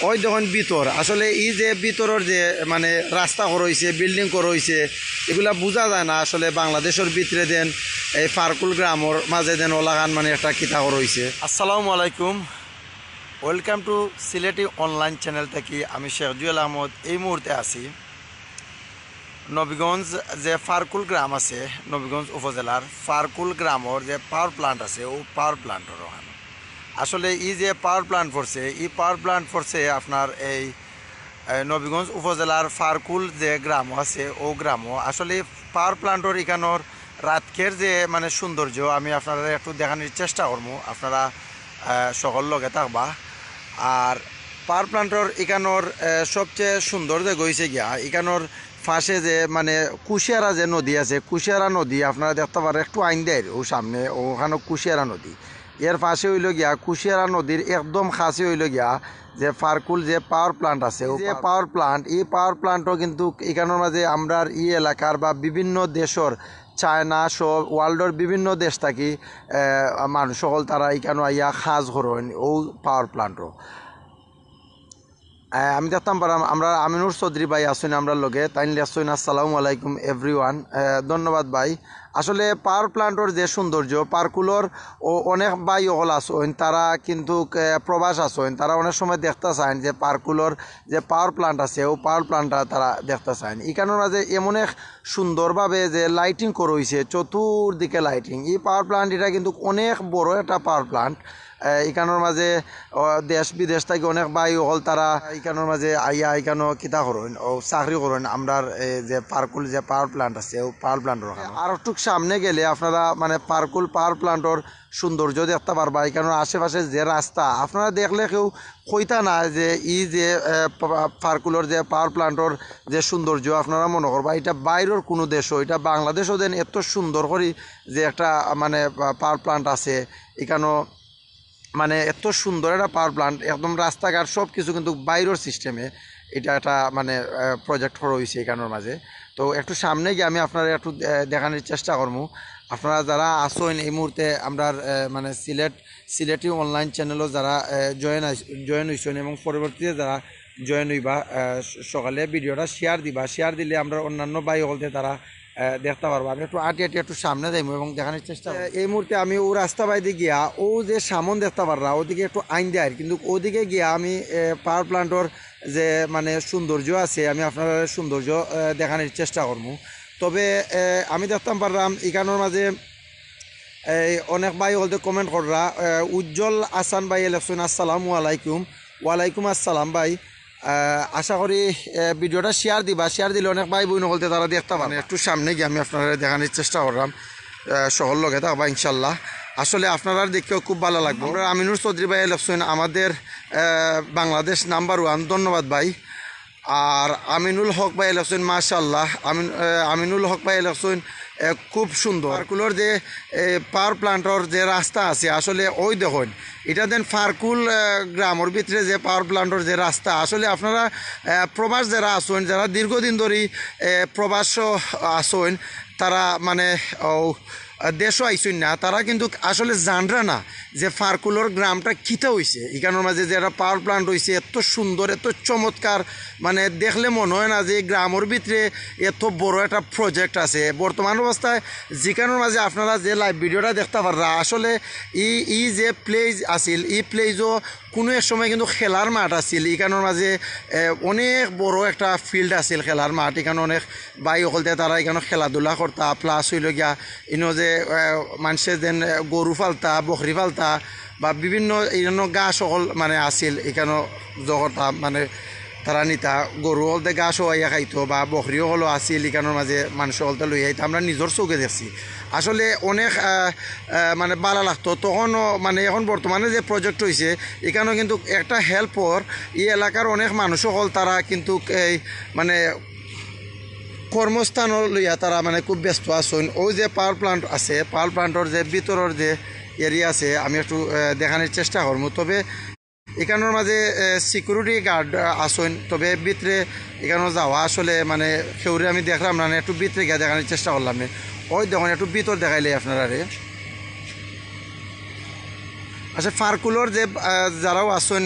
ওই দেখুন ভিতর আসলে এই যে ভিতরের যে মানে রাস্তা করইছে বিল্ডিং করইছে এগুলা বোঝা যায় না আসলে বাংলাদেশের ভিতরে দেন এই ফারকুল গ্রামের মাঝে দেন ওলাগান মানে একটা কিতা করইছে। আসসালামু আলাইকুম, welcome to Sylheti online channel থেকে আমি শেখ জুয়েল আহমদ। এই মুহূর্তে আছি নবীগঞ্জ যে ফারকুল গ্রাম আছে, নবীগঞ্জ উপজেলার ফারকুল গ্রামের যে পাওয়ার প্লান্ট আছে ও পাওয়ার প্লান্টের ওখানে আসলে এই যে পাওয়ার প্লান্ট পড়ছে এই পাওয়ার প্লান্ট পড়ছে আপনার এই নবীগঞ্জ উপজেলার ফারকুল যে গ্রাম আছে ও গ্রামও আসলে পাওয়ার প্লান্টের এখানোর রাতকের যে মানে সৌন্দর্য আমি আপনারা একটু দেখানোর চেষ্টা করবো, আপনারা সকল লগে থাকবা। আর পাওয়ার প্লান্টের এখানোর সবচেয়ে সুন্দর যে গইছে গিয়া এখানোর ফাঁসে যে মানে কুশিয়ারা যে নদী আছে, কুশিয়ারা নদী আপনারা দেখতে পারেন একটু আইন দেয় ও সামনে ওখানে কুশিয়ারা নদী, এর পাশে হইল গিয়া কুশিয়ারা নদীর একদম কাছে হইল গিয়া যে ফারকুল যে পাওয়ার প্লান্ট আছে যে পাওয়ার প্লান্ট, এই পাওয়ার প্লান্টও কিন্তু এখানের মাঝে আমরা এই এলাকার বা বিভিন্ন দেশের চায়না সব ওয়ার্ল্ডের বিভিন্ন দেশ থাকি মানুষ সকল তারা এখানে আইয়া খাজ করেন ও পাওয়ার প্লান্টও। আমি দেখতাম পারাম আমরা আমিনুর চৌধুরী ভাই আসুন আমরা লগে তাই আসুন। আসসালামু আলাইকুম এভরিওয়ান, ধন্যবাদ ভাই। আসলে পাওয়ার প্লান্টের যে সৌন্দর্য পার্কুলর ও অনেক ভাই হল আসেন তারা কিন্তু প্রবাস আসেন, তারা অনেক সময় দেখতে চান যে পার্কুলর যে পাওয়ার প্লান্ট আছে ও পাওয়ার প্লান্টটা তারা দেখতে চান। এখানের মাঝে এমন এক সুন্দরভাবে যে লাইটিং করইছে চতুর্দিকে লাইটিং, এই পাওয়ার প্লান্ট এটা কিন্তু অনেক বড় একটা পাওয়ার প্লান্ট। এখানোর মাঝে দেশ বিদেশ থেকে অনেক ভাই হল তারা এখানোর মাঝে আইয়া এখানো কিতা করেন ও চাকরি করেন আমরা যে পার্কুল যে পাওয়ার প্লান্ট আছে ও পাওয়ার প্লান্টের আর একটু সামনে গেলে আপনারা মানে পার্কুল পাওয়ার প্লান্টের সৌন্দর্য দেখতে পারবা। এখানোর আশেপাশে যে রাস্তা আপনারা দেখলে কেউ কইতা না যে এই যে পার্কুলের যে পাওয়ার প্লান্টের যে সৌন্দর্য আপনারা মনে করবা এটা বাইরের কোনো দেশও, এটা বাংলাদেশও দেন এত সুন্দর করে যে একটা মানে পাওয়ার প্লান্ট আছে এখানেও মানে এত সুন্দর একটা পাওয়ার প্লান্ট একদম রাস্তাঘাট সব কিছু কিন্তু বাইরের সিস্টেমে এটা একটা মানে প্রজেক্ট রয়েছে এখানের মাঝে। তো একটু সামনে গিয়ে আমি আপনারা একটু দেখানোর চেষ্টা করবো। আপনারা যারা আসেন এই মুহূর্তে আমরা মানে সিলেটি অনলাইন চ্যানেলও যারা জয়েন হয়েছেন এবং পরবর্তীতে যারা জয়েন হইবা সকালে ভিডিওটা শেয়ার দিবা, শেয়ার দিলে আমরা অন্যান্য ভাই হলতে তারা দেখতে পারবো। আমি একটু আটি একটু সামনে যাইব এবং দেখানোর চেষ্টা এই মুহূর্তে আমি ও রাস্তা বাইরে গিয়া ও যে সামন দেখতে পাররা ওদিকে একটু আইন দেয় কিন্তু ওদিকে গিয়া আমি পাওয়ার প্লান্টের যে মানে সৌন্দর্য আছে আমি আপনার সৌন্দর্য দেখানোর চেষ্টা করবো। তবে আমি দেখতাম পারলাম এখানোর মাঝে এই অনেক ভাই বলতে কমেন্ট কররা উজ্জ্বল আসান ভাই এলেকশন আসসালামু আলাইকুম। ওয়ালাইকুম আসসালাম ভাই, আশা করি ভিডিওটা শেয়ার দিবা, শেয়ার দিলে অনেক ভাই বোন বলতে তারা দেখতে পারে। একটু সামনে গিয়ে আমি আপনারা দেখানোর চেষ্টা করলাম সকল লগে থাকবা ইনশাল্লাহ। আসলে আপনারা দেখেও খুব ভালো লাগবে। আমরা আমিনুর চৌধুরী ভাই এলেকশন আমাদের বাংলাদেশ নাম্বার 1, ধন্যবাদ ভাই। আর আমিনুল হক ভাই এলেকশন মাশাল্লাহ, আমিনুল হক ভাই এলেকশন খুব সুন্দর। ফারকুলের যে পাওয়ার প্লান্টের যে রাস্তা আছে আসলে ওই দেখুন এটা দেন ফারকুল গ্রামের ভিতরে যে পাওয়ার প্লান্টের যে রাস্তা আসলে আপনারা প্রবাস যারা আসেন যারা দীর্ঘদিন ধরে প্রবাস আসেন তারা মানে দেশও আইসুন না তারা কিন্তু আসলে জানরা না যে ফারকুলের গ্রামটা কিতা হয়েছে। এখানের মাঝে যে একটা পাওয়ার প্লান্ট হয়েছে এত সুন্দর এত চমৎকার, মানে দেখলে মনে হয় না যে গ্রামের ভিতরে এত বড় একটা প্রজেক্ট আছে। বর্তমান অবস্থায় যেখানের মাঝে আপনারা যে লাইভ ভিডিওটা দেখতে পাররা আসলে এই যে প্লেস আছিল এই প্লেসও কোনো এক সময় কিন্তু খেলার মাঠ আছিল। এখানের মাঝে অনেক বড় একটা ফিল্ড আছিল খেলার মাঠ, এখানে অনেক বাই হলতে তারা এখানে খেলাধুলা করতা প্লাস হইল গিয়া ইনো যে মানুষের যেন গরু ফালতা বকরি ফালতা বা বিভিন্ন এইখানে গা সকল মানে আছিল এখানে জগতা মানে তারা নিতা গরু হলতে গা সবাইয়া খাইতো বা বকরিও হলো আছিল এখানের মাঝে মানুষ হলতে লই আইতো আমরা নিজের চোখে দেখছি আসলে অনেক মানে ভালো লাগতো তখনও। মানে এখন বর্তমানে যে প্রজেক্ট হয়েছে এখানেও কিন্তু একটা হেল্পর এই এলাকার অনেক মানুষ হল তারা কিন্তু এই মানে কর্মস্থান লইয়া তারা মানে খুব ব্যস্ত আছেন। ওই যে পাওয়ার প্লান্ট আছে পাওয়ার প্লান্টের যে ভিতরের যে এরিয়া আছে আমি একটু দেখানোর চেষ্টা করবো। তবে এখানের মাঝে সিকিউরিটি গার্ড আসেন, তবে ভিতরে এখানেও যাওয়া আসলে মানে সেউরে আমি দেখলাম না, একটু ভিতরে গিয়ে দেখানোর চেষ্টা করলাম না। ওই দেখুন একটু ভিতর দেখাইলে আপনারা রে আচ্ছা ফারকুলর যে যারাও আসেন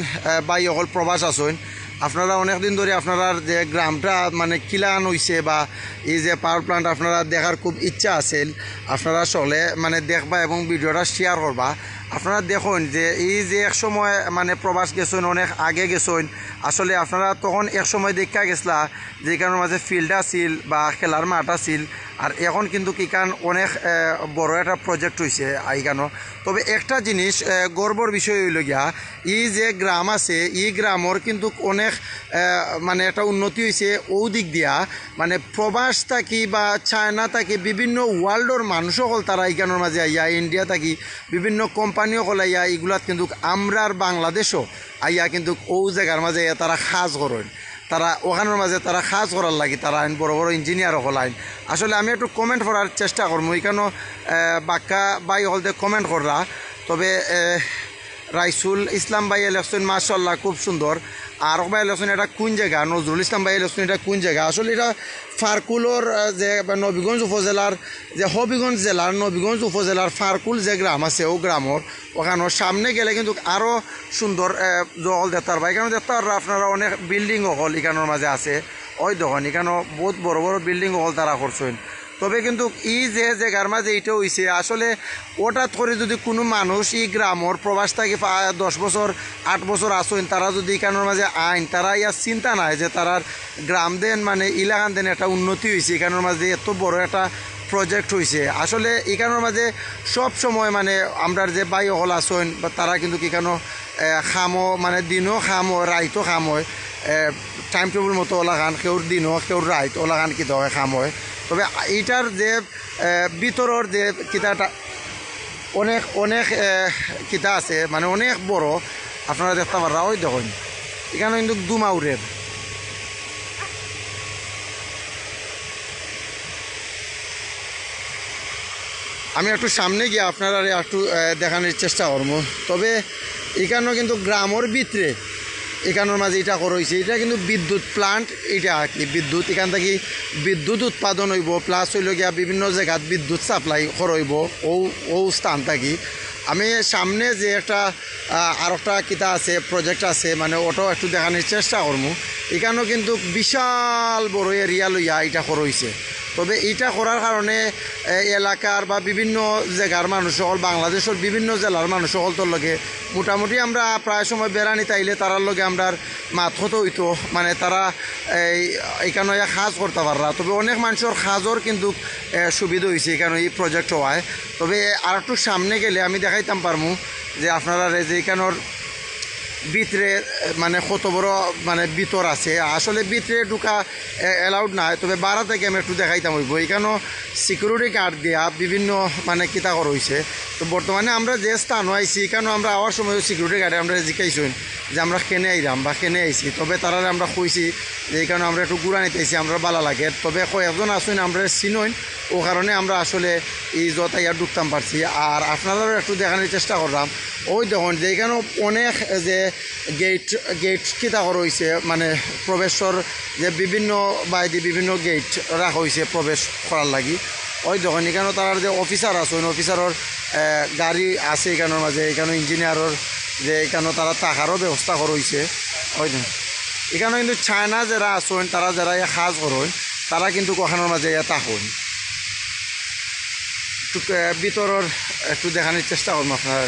বাই অকল প্রবাস আসেন আপনারা অনেক দিন ধরে আপনারা যে গ্রামটা মানে কিলান হইছে বা এই যে পাওয়ার প্ল্যান্ট আপনারা দেখার খুব ইচ্ছা আছিল আপনারা চলে মানে দেখবা এবং ভিডিওটা শেয়ার করবা আপনারা দেখুন যে এই যে এক সময় মানে প্রবাস গেছেন অনেক আগে গেছেন আসলে আপনারা তখন এক সময় দেখা গেছলা যেখানের মাঝে ফিল্ড আছিল বা খেলার মাঠ আছিল আর এখন কিন্তু কিকান অনেক বড় একটা প্রজেক্ট হয়েছে আইকানো তবে একটা জিনিস গর্বর বিষয় হইল গিয়া এই যে গ্রাম আছে এই গ্রামর কিন্তু অনেক মানে একটা উন্নতি হয়েছে ও দিক দিয়া মানে প্রবাস থাকি বা চায়না থাকি বিভিন্ন ওয়ার্ল্ডর মানুষ সকল তারা এইখানোর মাঝে আইয়া ইন্ডিয়া থাকি বিভিন্ন কোম্পানি সকল আইয়া এগুলাত কিন্তু আমরার বাংলাদেশও আইয়া কিন্তু ও জায়গার মাঝে তারা সাজ করেন তারা ওখানের মাঝে তারা কাজ করার লাগি তারা আইন বড় বড় ইঞ্জিনিয়ার হল আইন আসলে আমি একটু কমেন্ট করার চেষ্টা করবো এখানেও বাক্কা বাই হলতে কমেন্ট কররা তবে রাইসুল ইসলাম ভাই ইলেকশন মাশাল্লাহ খুব সুন্দর আর ভাই ইলেকশন এটা কোন জায়গা নজরুল ইসলাম ভাই ইলেকশন এটা কোন জায়গা আসলে এটা ফারকুলর যে নবীগঞ্জ উপজেলার যে হবিগঞ্জ জেলার নবীগঞ্জ উপজেলার ফারকুল যে গ্রাম আছে ও গ্রামর ওখানোর সামনে গেলে কিন্তু আরও সুন্দর জল দেখতার বা এখানে দেখতে পাররা আপনারা অনেক বিল্ডিং হল এখানোর মাঝে আছে ওই দেখুন এখানেও বহুত বড় বড় বিল্ডিং হল তারা করছেন তবে কিন্তু এই যে জায়গার মাঝে এইটা হয়েছে আসলে হঠাৎ করে যদি কোনো মানুষ এই গ্রামর প্রবাস থেকে 10 বছর 8 বছর আসেন তারা যদি এখানোর মাঝে আইন তারা ইয়ার চিন্তা নাই যে তারার গ্রাম দেন মানে ইলাকান দেন একটা উন্নতি হয়েছে এখানোর মাঝে এত বড় একটা প্রজেক্ট হয়েছে আসলে এখানোর মাঝে সব সময় মানে আমরা যে বাই হল আসেন বা তারা কিন্তু এখানো খামো মানে দিনও খাম হয় রাইতও খাম হয় টাইম টেবিল মতো ওলাখান কেউর দিনও কেউর রাইত ওলাখান কি হয় খাম হয় তবে এইটার যে ভিতরের যে কিতাটা অনেক অনেক কিতা আছে মানে অনেক বড় আপনারা দেখতে পারা ওই দেখুন এখানে কিন্তু দুমাউরের আমি একটু সামনে গিয়ে আপনারা একটু দেখানোর চেষ্টা করবো তবে এখানেও কিন্তু গ্রামের ভিতরে এখানোর মাঝে এটা করেছে এটা কিন্তু বিদ্যুৎ প্লান্ট এটা আর কি বিদ্যুৎ এখান থেকে বিদ্যুৎ উৎপাদন হইব প্লাস হইল গিয়া বিভিন্ন জায়গাত বিদ্যুৎ সাপ্লাই করইব ও স্থান থাকি আমি সামনে যে একটা আর একটা কিতা আছে প্রজেক্ট আছে মানে ওটাও একটু দেখানোর চেষ্টা করবো এখানেও কিন্তু বিশাল বড় এরিয়া লইয়া এটা করইছে তবে এটা করার কারণে এলাকার বা বিভিন্ন জায়গার মানুষ সকল বাংলাদেশের বিভিন্ন জেলার মানুষ সকল তোর লগে মোটামুটি আমরা প্রায় সময় বেড়ানি তাইলে তারার লগে আমরা মাত হতো হইতো মানে তারা এখানে কাজ করতে পাররা তবে অনেক মানুষের কাজের কিন্তু সুবিধা হয়েছে এখানে এই প্রজেক্ট হওয়ায় তবে আর একটু সামনে গেলে আমি দেখাইতাম পারমু যে আপনারা যে এখানোর ভিতরে মানে কত বড় মানে ভিতর আছে আসলে ভিতরে ঢুকা অ্যালাউড না তবে বাড়া থেকে আমি একটু দেখাইতাম হইব এখানেও সিকিউরিটি গার্ড দেওয়া বিভিন্ন মানে কিতা করা হয়েছে তো বর্তমানে আমরা যে স্থান আইছি এখানেও আমরা আওয়ার সময় সিকিউরিটি গার্ডে আমরা জিজ্ঞাসি যে আমরা কেনে আইলাম বা কেনে আইছি তবে তারা আমরা কইছি যে এই কারণে আমরা একটু ঘুরা নিতেছি আমরা ভালো লাগে তবে কয়েকজন আসুন আমরা চিনইন ও কারণে আমরা আসলে এই যত ইয়া ঢুকতাম পারছি আর আপনারাও একটু দেখানোর চেষ্টা করলাম ওই দেখুন যে এখানেও অনেক যে গেট কিতা করা হয়েছে মানে প্রবেশর যে বিভিন্ন বাইদি বিভিন্ন গেট রাখা হয়েছে প্রবেশ করার লাগি ওই দেখুন এখানেও তার যে অফিসার আছে অফিসারের গাড়ি আছে এখানের মাঝে এখানে ইঞ্জিনিয়ারের যে এখানেও তারা থাকারও ব্যবস্থা করা হয়েছে ওই দেখুন এখানেও কিন্তু চায়না যারা আসেন তারা যারা কাজ করেন তারা কিন্তু ওখানের মাঝে থাকুন একটু ভিতরের একটু দেখানোর চেষ্টা করবো আপনারা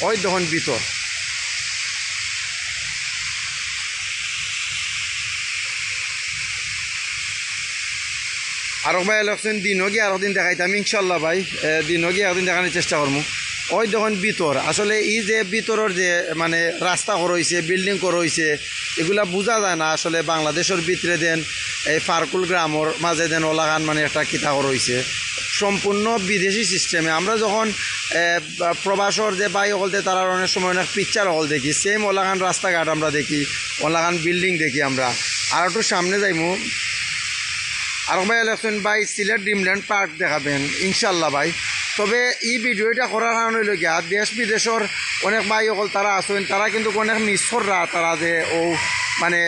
ওই দেখুন ভিতর আরো ভাই ইলেকশন দিনও গিয়ে আরো দিন দেখাইতাম ইনশাল্লাহ ভাই দিনও গিয়ে একদিন দেখানোর চেষ্টা করবো ওই দেখুন ভিতর আসলে এই যে ভিতরের যে মানে রাস্তা করা হয়েছে বিল্ডিং করা হয়েছে এগুলা বোঝা যায় না আসলে বাংলাদেশের ভিতরে দেন এই ফারকুল গ্রামের মাঝে দেন ওলাগান মানে একটা কিতা করা হয়েছে সম্পূর্ণ বিদেশি সিস্টেমে আমরা যখন প্রবাসর যে বাই হলতে তারা অনেক সময় অনেক পিকচার হল দেখি সেম ওলাগান রাস্তাঘাট আমরা দেখি ওলাগান বিল্ডিং দেখি আমরা আর একটু সামনে যাইমু আর ভাই ইলেকশন ভাই সিলেট ড্রিমল্যান্ড পার্ক দেখাবেন ইনশাল্লাহ ভাই তবে এই ভিডিওটা করার কারণে হইল গিয়া দেশ বিদেশের অনেক ভাই হল তারা আসেন তারা কিন্তু অনেক মিস কররা তারা যে ও মানে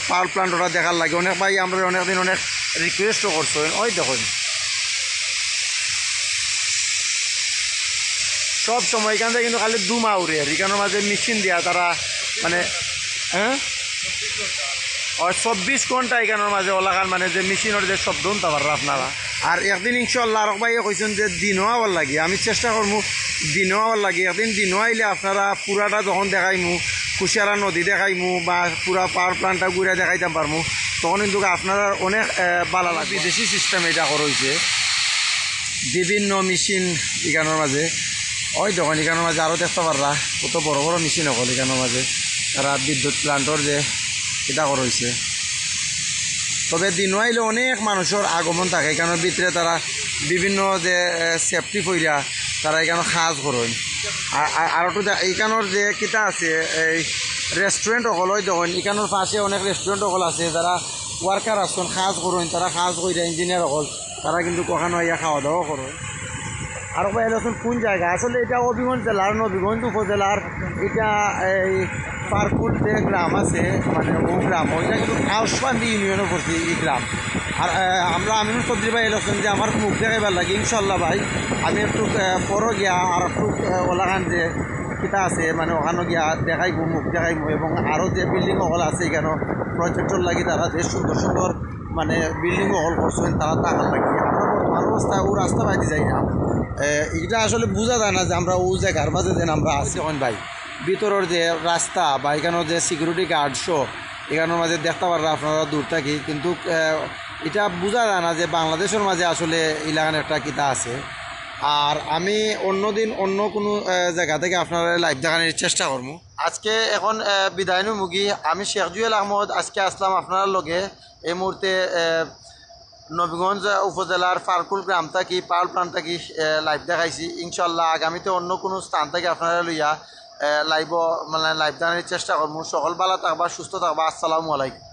পাওয়ার প্লান্ট ওরা দেখার লাগে অনেক ভাই আমরা অনেকদিন অনেক রিকোয়েস্টও করছেন ওই দেখুন সব সময় এখান থেকে কিন্তু খালি দুমা উড়ে আর এখানের মাঝে মেশিন দিয়া তারা মানে হ্যাঁ 24 ঘন্টা এখানের মাঝে ওলাকার মানে যে মেশিনের যে শব্দ শুনতে পাররা আপনারা। আর একদিন ইনশাল্লাহ আর ভাইয়ে কইছেন যে দিনও আবার লাগে, আমি চেষ্টা করবো দিনও আবার লাগে। একদিন দিনও আইলে আপনারা পুরাটা যখন দেখাইমু, কুশিয়ারা নদী দেখাইমু বা পুরা পাওয়ার প্লান্টটা ঘুরে দেখাইতাম পারমু, তখন কিন্তু আপনারা অনেক ভালো লাগবে। বিদেশি সিস্টেম এটা করা হয়েছে, বিভিন্ন মেশিন এখানোর মাঝে ওই যখন এখানোর মাঝে আরও দেখতে পাররা কত বড় বড় মেশিন হল এখানোর মাঝে, তারা বিদ্যুৎ প্লান্টর যে এটা করা হয়েছে। তবে দিন আইলে অনেক মানুষের আগমন থাকে এখানের ভিতরে, তারা বিভিন্ন যে সেফটি ফইরা তারা এখানে সাজ করেন। আর একটু এইখানোর যে কিতা আছে এই রেস্টুরেন্ট হল যখন এখানোর পাশে অনেক রেস্টুরেন্ট হল আছে, যারা ওয়ার্কার আসছেন সাজ করেন, তারা সাজ কইরা ইঞ্জিনিয়ার হল তারা কিন্তু কখনো ইয়া খাওয়া দাওয়া করেন। আর বাইরে আসুন কোন জায়গা, আসলে এটা হবিগঞ্জ জেলার নবীগঞ্জ উপজেলার এটা এই পারকুল যে গ্রাম আছে মানে ও গ্রাম, ওইটা কিন্তু আউসপান্দি ইউনিয়নে পড়ছে এই গ্রাম। আর আমরা আমিনুর চৌধুরী ভাই এলাম যে আমার মুখ দেখাইবার লাগে ইনশাল্লাহ ভাই, আমি একটু পরও গিয়া আর একটু ওলাখান যে কিতা আছে মানে ওখানে গিয়া দেখাইবো, মুখ দেখাইবো। এবং আরও যে বিল্ডিং হল আছে এখানে প্রজেক্টর লাগি তারা যে সুন্দর সুন্দর মানে বিল্ডিং হল করছেন তারা টাকা লাগে। আমরা বর্তমান অবস্থায় ও রাস্তা বাইতে যাই না, এটা আসলে বোঝা যায় না যে আমরা ও জায়গার মাঝে যেন আমরা আছি। এখন ভাই ভিতরের যে রাস্তা বা এখানেও যে সিকিউরিটি গার্ড শো এখানের মাঝে দেখতে পাররা আপনারা দূর থাকি, কিন্তু এটা বোঝা যায় না যে বাংলাদেশের মাঝে আসলে এলাকার একটা কিতা আছে। আর আমি অন্যদিন অন্য কোনো জায়গা থেকে আপনারা লাইভ দেখানোর চেষ্টা করবো। আজকে এখন বিদায় মুগি আমি শেখ জুয়েল আহমদ আজকে আসলাম আপনার লগে এই মুহূর্তে নবীগঞ্জ উপজেলার পারকুল গ্রাম থাকি পাওয়ার প্লান্ট থাকি লাইভ দেখাইছি। ইনশাল্লাহ আগামীতে অন্য কোনো স্থান থেকে আপনারা লইয়া লাইভ মানে লাইভ দেখানোর চেষ্টা করবো। সকল ভালো থাকবা, সুস্থ থাকবা। আসসালামু আলাইকুম।